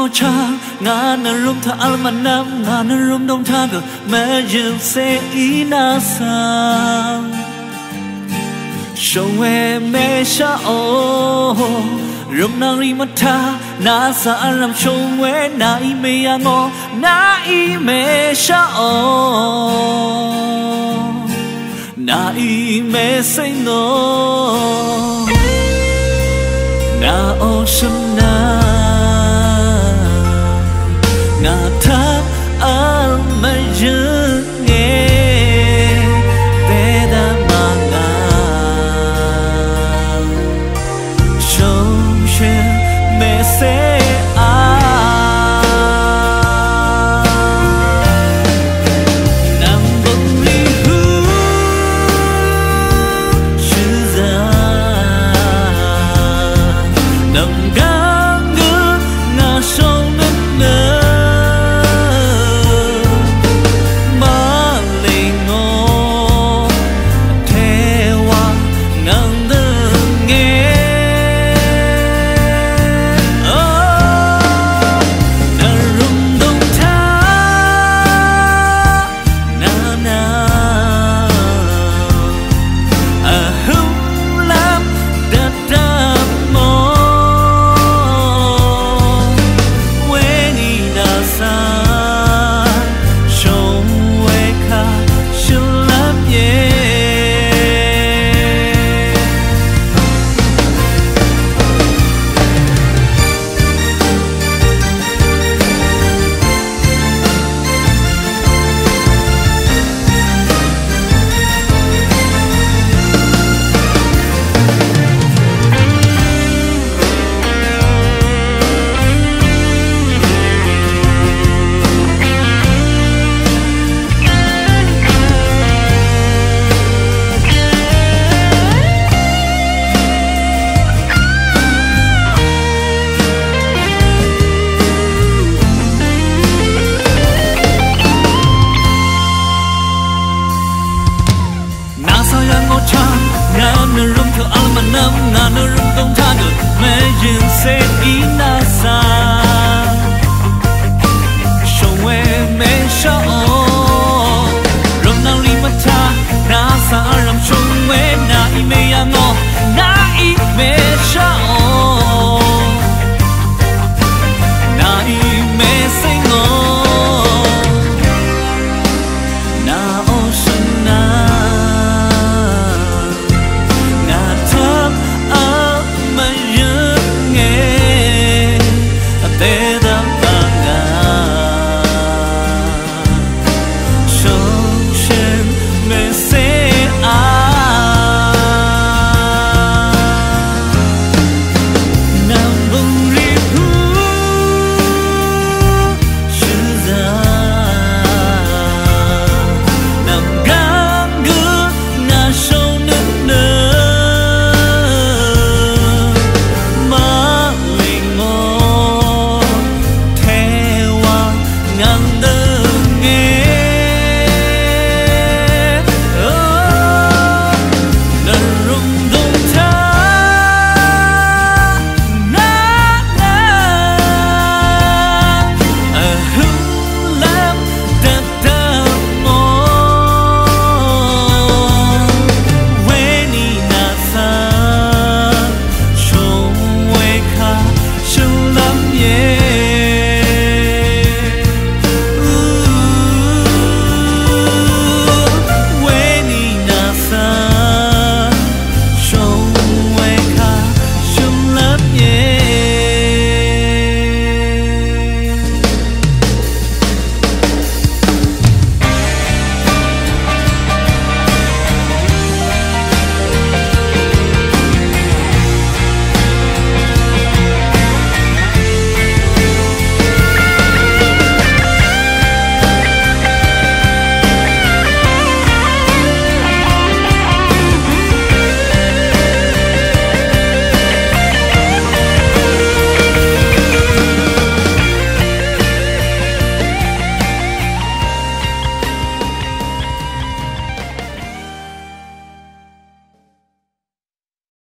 no cha nga na rum tha almanam nga na rum dong tha go ma yin se ina sa shong we me sha o rum na ri ma tha na sa aram shong we na I me ya ngo na I me sha o na I me say no na o shum na na tha al ma yin nghe te da ma nga shong she me say xa